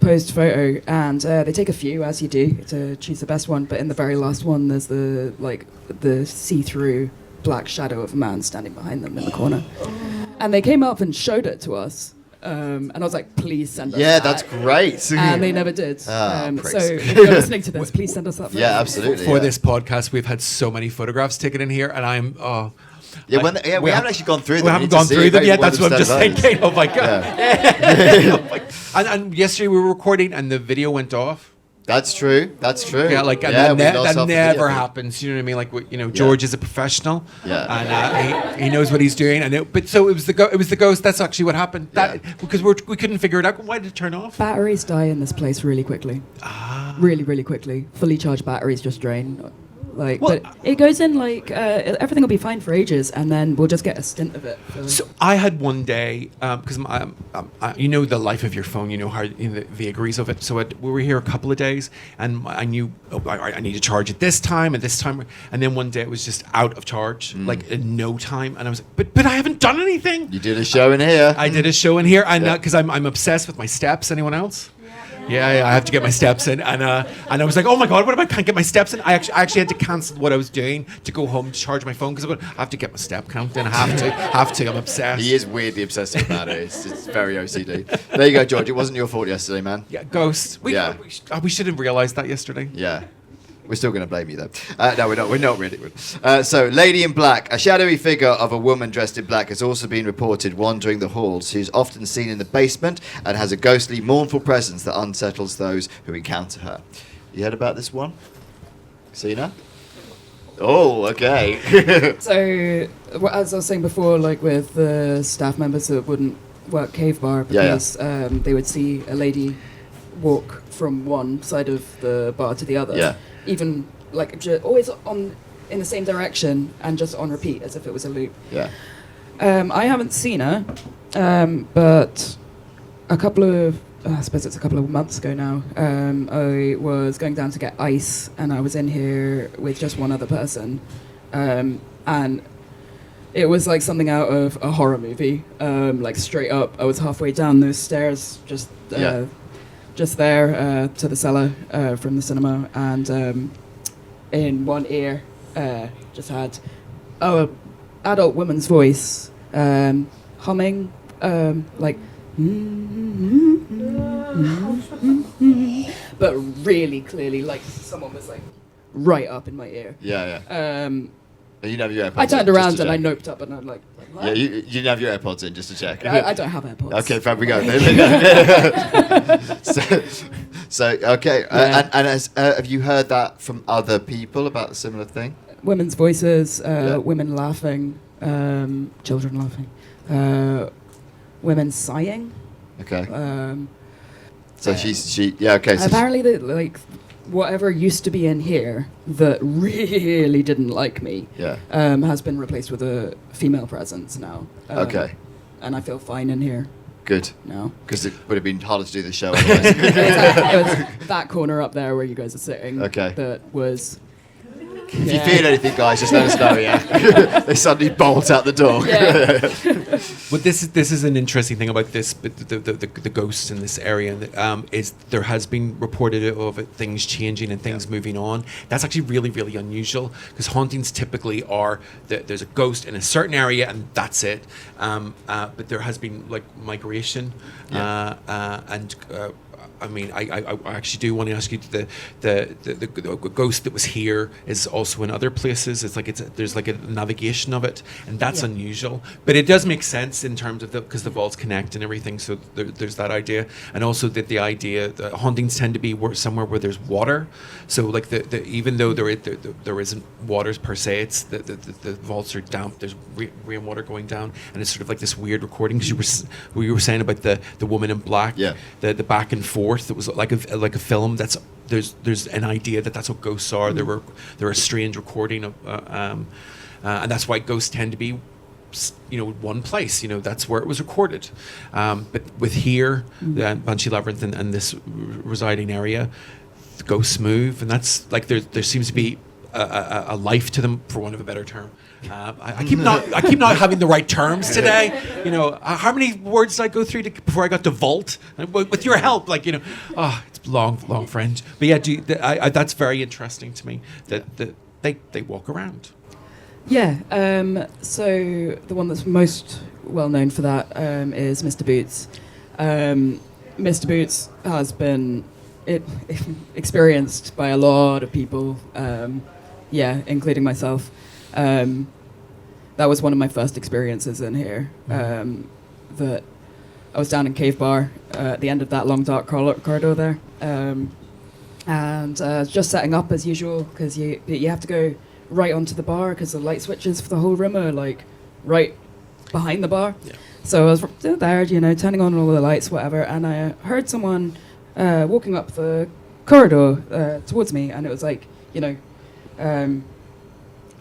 posed photo, and they take a few as you do to choose the best one. But in the very last one, there's the see-through black shadow of a man standing behind them in the corner. And they came up and showed it to us. And I was like, please send us that. Yeah, that's great. And they never did. So pricks. if you're listening to this, please send us that. Yeah, absolutely. For this podcast, we've had so many photographs taken in here, and I'm we haven't actually gone through them. We haven't gone through them yet. That's what I'm just thinking. Oh my god! And yesterday we were recording, and the video went off. That's true. Yeah, that never happens. You know what I mean? Like, George is a professional. Yeah. And he knows what he's doing. And it was the ghost. That's actually what happened. Because we couldn't figure it out. Why did it turn off? Batteries die in this place really quickly. Really, really quickly. Fully charged batteries just drain. But it goes in everything will be fine for ages, and then we'll just get a stint of it. So I had one day because the life of your phone, how the vagaries of it. So we were here a couple of days, and I knew I need to charge it this time, and then one day it was just out of charge, like in no time, and I was like, but I haven't done anything. You did a show in here. I did a show in here, and because I'm obsessed with my steps. Anyone else? Yeah, I have to get my steps in, and I was like, oh my god, what if I can't get my steps in? I actually had to cancel what I was doing to go home to charge my phone because I have to get my step count in. I have to. I'm obsessed. He is weirdly obsessive about it. It's very OCD. There you go, George. It wasn't your fault yesterday, man. Yeah, ghosts. We should have realised that yesterday. Yeah. We're still going to blame you, though. No, we're not. We're not really. So, Lady in Black. A shadowy figure of a woman dressed in black has also been reported wandering the halls. She's often seen in the basement and has a ghostly, mournful presence that unsettles those who encounter her. You heard about this one? Sina? Oh, okay. So, as I was saying before, like with the staff members that wouldn't work cave bar because they would see a lady walk from one side of the bar to the other. Yeah. Even always in the same direction and just on repeat as if it was a loop. Yeah. I haven't seen her, but I suppose it's a couple of months ago now. I was going down to get ice, and I was in here with just one other person, and it was like something out of a horror movie. Straight up, I was halfway down those stairs, just there to the cellar from the cinema, and in one ear just had adult woman's voice humming but really clearly, like someone was like right up in my ear. Yeah. And you didn't have your AirPods. I turned around and I noped up and I'm like what? Yeah, you didn't have your AirPods in just to check. I don't have AirPods. Okay, fine, we go. so okay, Yeah. and have you heard that from other people about a similar thing? Women's voices, women laughing, children laughing, women sighing. Okay. So okay. So apparently, whatever used to be in here that really didn't like me, has been replaced with a female presence now. Okay. And I feel fine in here. Good. No. Because it would have been harder to do the show otherwise. It was that corner up there where you guys are sitting. Okay. That was. If you feel anything, guys, just let us know. Yeah. They suddenly bolt out the door. Yeah. Well, this is an interesting thing about this, but the ghosts in this area is there has been reported of things changing and things moving on. That's actually really, really unusual because hauntings typically are that there's a ghost in a certain area and that's it. But there has been migration and I mean, I actually do want to ask you, the ghost that was here is also in other places. There's like a navigation of it, and that's unusual. But it does make sense in terms of because the vaults connect and everything. So there's that idea, and also that the idea that hauntings tend to be somewhere where there's water. So like even though there isn't waters per se, it's the vaults are damp. There's rainwater going down, and it's sort of like this weird recording. Because you were saying about the woman in black, the back and forth. It was like a film. There's an idea that's what ghosts are. They're a strange recording of, and that's why ghosts tend to be, one place. That's where it was recorded. But with here, the Banshee Labyrinth and this residing area, the ghosts move, and that's like there seems to be a life to them, for want of a better term. I keep not having the right terms today. How many words did I go through before I got to vault? With your help, it's long French. But yeah, that's very interesting to me that they walk around. Yeah. So the one that's most well known for that is Mr. Boots. Mr. Boots has been experienced by a lot of people. Including myself. That was one of my first experiences in here. That I was down in Cave Bar at the end of that long dark corridor there, and just setting up as usual, because you have to go right onto the bar because the light switches for the whole room are like right behind the bar. Yeah. So I was there, turning on all the lights, whatever, and I heard someone walking up the corridor towards me, and it was like,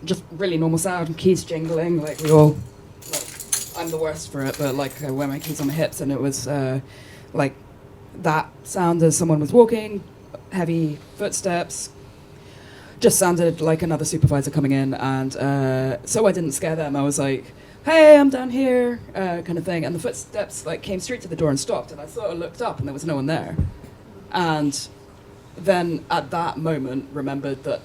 just really normal sound and keys jingling, like we all, I'm the worst for it, but I wear my keys on my hips, and it was like that sound as someone was walking, heavy footsteps, just sounded like another supervisor coming in, and so I didn't scare them. I was like, hey, I'm down here, kind of thing, and the footsteps came straight to the door and stopped, and I sort of looked up and there was no one there, and then at that moment remembered that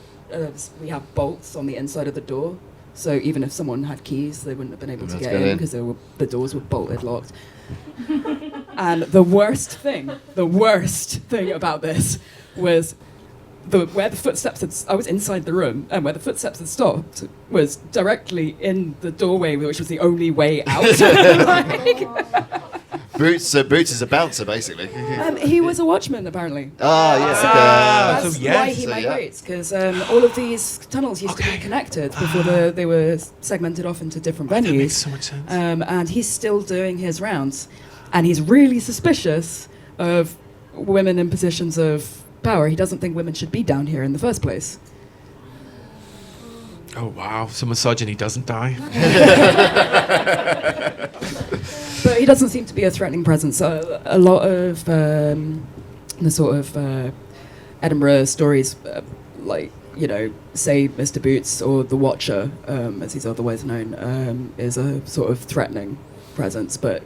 we have bolts on the inside of the door, so even if someone had keys, they wouldn't have been able to get in because the doors were bolted locked. And the worst thing about this was where the footsteps I was inside the room, and where the footsteps had stopped was directly in the doorway, which was the only way out. Boots is a bouncer, basically. He was a watchman, apparently. Yes. That's why he migrates, because all of these tunnels used to be connected before they were segmented off into different venues. That makes so much sense. And he's still doing his rounds, and he's really suspicious of women in positions of power. He doesn't think women should be down here in the first place. Oh wow! So misogyny doesn't die. But he doesn't seem to be a threatening presence. A lot of the sort of Edinburgh stories, say Mr. Boots or the Watcher, as he's otherwise known, is a sort of threatening presence. But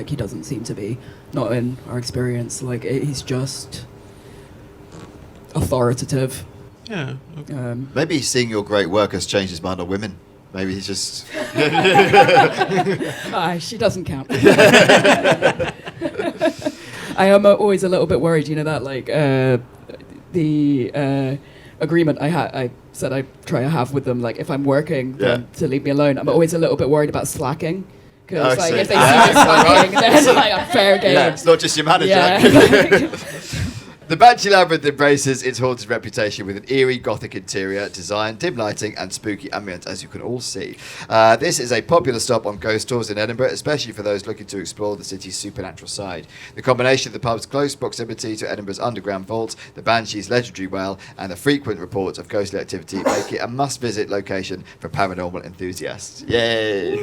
he doesn't seem to be. Not in our experience. He's just authoritative. Yeah. Okay. Maybe seeing your great work has changed his mind on women. Maybe he's just... She doesn't count. I am always a little bit worried, the agreement I said I try to have with them, if I'm working, then to leave me alone. I'm always a little bit worried about slacking. Because if they see me slacking, then I'm fair game. Yeah, it's not just your manager. Yeah. The Banshee Labyrinth embraces its haunted reputation with an eerie Gothic interior design, dim lighting, and spooky ambience, as you can all see. This is a popular stop on ghost tours in Edinburgh, especially for those looking to explore the city's supernatural side. The combination of the pub's close proximity to Edinburgh's underground vaults, the Banshee's legendary well, and the frequent reports of ghostly activity make it a must-visit location for paranormal enthusiasts. Yay!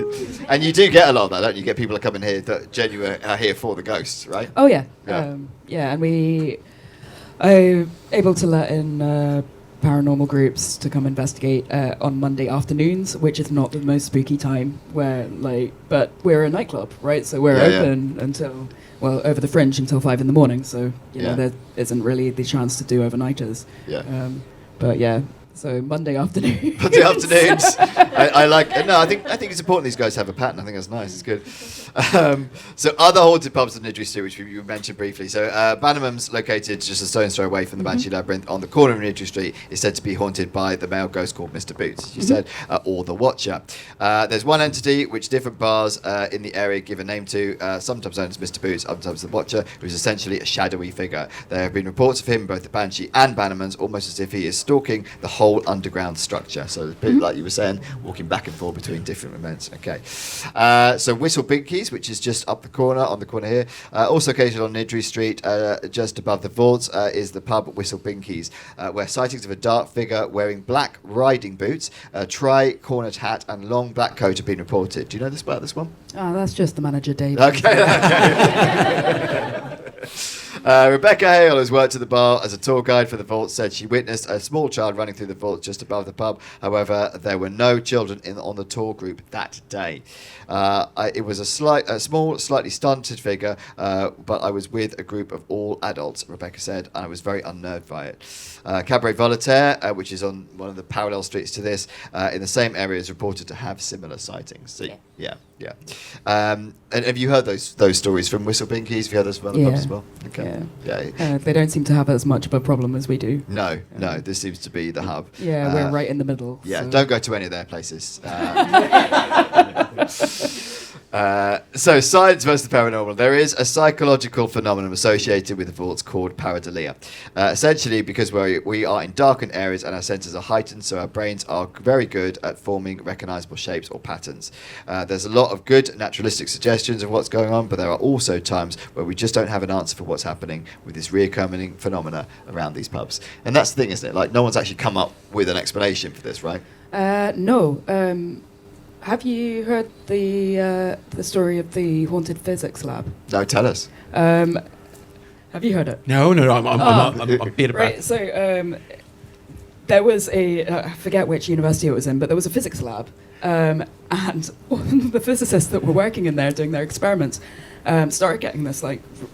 And you do get a lot of that, don't you? You get people that come in here that genuinely are here for the ghosts, right? Oh, yeah. Yeah. And we... I'm able to let in paranormal groups to come investigate on Monday afternoons, which is not the most spooky time, but we're a nightclub, right? So we're open until, over the Fringe until 5 a.m. So, there isn't really the chance to do overnighters. Yeah. But yeah, So Monday afternoon. Monday afternoons. I like. No, I think it's important these guys have a pattern. I think that's nice. It's good. So other haunted pubs on Nidri Street, which you mentioned briefly. So Bannerman's, located just a stone's throw away from the Banshee Labyrinth on the corner of Nidri Street, is said to be haunted by the male ghost called Mr. Boots, you said, or the Watcher. There's one entity which different bars in the area give a name to, sometimes known as Mr. Boots, sometimes the Watcher, who's essentially a shadowy figure. There have been reports of him, both the Banshee and Bannerman's, almost as if he is stalking the whole underground structure. So a bit like you were saying, walking back and forth between different events. Okay. So Whistle Binkies, which is just up the corner, on the corner here, also located on Nidri Street, just above the Vaults, is the pub Whistle Binkies, where sightings of a dark figure wearing black riding boots, a tri-cornered hat and long black coat have been reported. Do you know this about this one? Oh, that's just the manager, Dave. Okay. Rebecca Hale, who's worked at the bar as a tour guide for the Vault, said she witnessed a small child running through the Vault just above the pub. However, there were no children on the tour group that day. It was a small, slightly stunted figure, but I was with a group of all adults, Rebecca said, and I was very unnerved by it. Cabaret Voltaire, which is on one of the parallel streets to this, in the same area, is reported to have similar sightings. So, yeah. And have you heard those stories from Whistle Binkies? Have you heard those from other pubs as well? Okay. Yeah. They don't seem to have as much of a problem as we do. No, this seems to be the hub. Yeah, we're right in the middle. Yeah, so. Don't go to any of their places. So science versus the paranormal. There is a psychological phenomenon associated with the vaults called pareidolia. Essentially because we are in darkened areas and our senses are heightened, so our brains are very good at forming recognizable shapes or patterns. There's a lot of good naturalistic suggestions of what's going on, but there are also times where we just don't have an answer for what's happening with this reoccurring phenomena around these pubs. And that's the thing, isn't it? Like, no one's actually come up with an explanation for this, right? No. Have you heard the story of the haunted physics lab? No, tell us. Have you heard it? No, I'm beat about. Right, so there was I forget which university it was in, but there was a physics lab, and the physicists that were working in there doing their experiments started getting this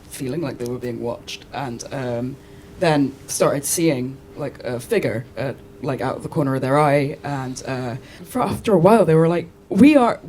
feeling like they were being watched, and then started seeing a figure out of the corner of their eye, and after a while they were like, we are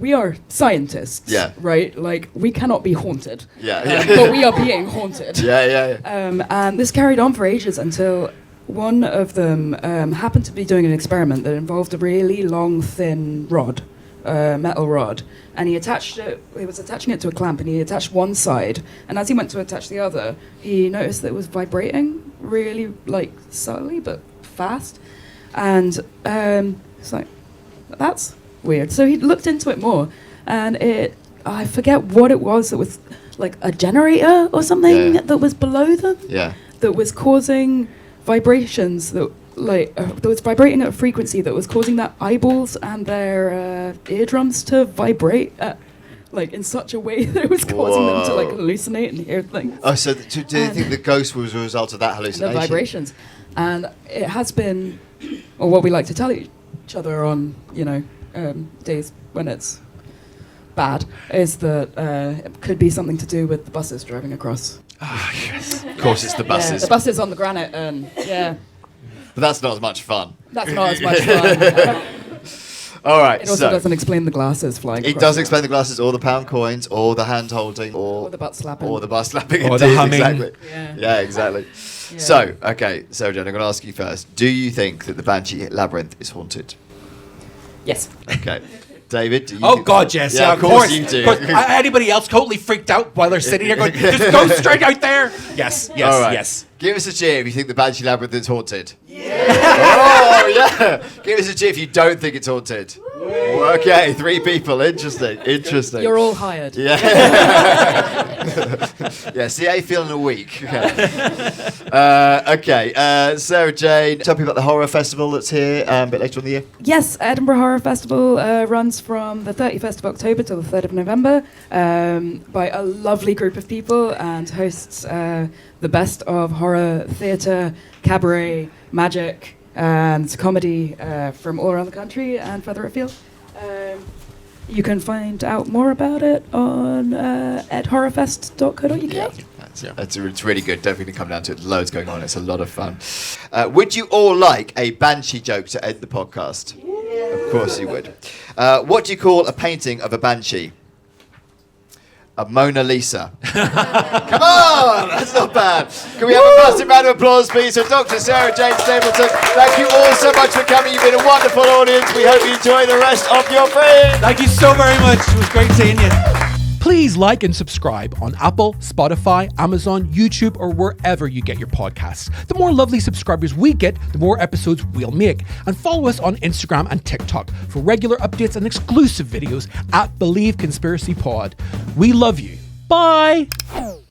scientists, right? We cannot be haunted, but we are being haunted. And this carried on for ages until one of them happened to be doing an experiment that involved a really long, thin rod, metal rod, and he was attaching it to a clamp, and he attached one side, and as he went to attach the other, he noticed that it was vibrating really subtly but fast, and it's like, that's weird. So he looked into it more, and I forget what it was. It was like a generator or something that was below them, that was causing vibrations that was vibrating at a frequency that was causing their eyeballs and their eardrums to vibrate at, in such a way that it was causing them to hallucinate and hear things. Oh, so do you think the ghost was a result of that hallucination? The vibrations. And it has been, or what we like to tell each other on, days when it's bad, is that it could be something to do with the buses driving across. Ah, yes. Of course, it's the buses. Yeah, the buses on the granite, and But that's not as much fun. That's not as much fun. All right. It also doesn't explain the glasses flying. It does explain the glasses, or the pound coins, or the hand holding, or the butt slapping, or the butt slapping, or the humming. Exactly. Yeah, exactly. Yeah. So, okay, Sarah-Jane, I'm going to ask you first. Do you think that the Banshee Labyrinth is haunted? Yes. Okay. David, do you Oh, God, yes. Yeah, of course you do. Anybody else totally freaked out while they're sitting here going, just go straight out there? Yes, All right. yes. Give us a cheer if you think the Banshee Labyrinth is haunted. Yeah! Oh, yeah! Give us a cheer if you don't think it's haunted. Okay, 3 people. Interesting. You're all hired. Yeah. Yeah, see how you're feeling a week. Okay. Sarah-Jane, tell people about the horror festival that's here a bit later on in the year. Yes, Edinburgh Horror Festival runs from the 31st of October till the 3rd of November by a lovely group of people, and hosts the best of horror, theatre, cabaret, magic, and comedy from all around the country and further afield. You can find out more about it on edhorrorfest.co.uk. Yeah. It's really good. Definitely come down to it. Loads going on. It's a lot of fun. Would you all like a Banshee joke to end the podcast? Of course you would. What do you call a painting of a Banshee? A Mona Lisa. Come on! That's not bad. Can we have a massive round of applause, please, for Dr. Sarah-Jane Stapleton? Thank you all so much for coming. You've been a wonderful audience. We hope you enjoy the rest of your Fringe. Thank you so very much. It was great seeing you. Please like and subscribe on Apple, Spotify, Amazon, YouTube, or wherever you get your podcasts. The more lovely subscribers we get, the more episodes we'll make. And follow us on Instagram and TikTok for regular updates and exclusive videos at Believe Conspiracy Pod. We love you. Bye!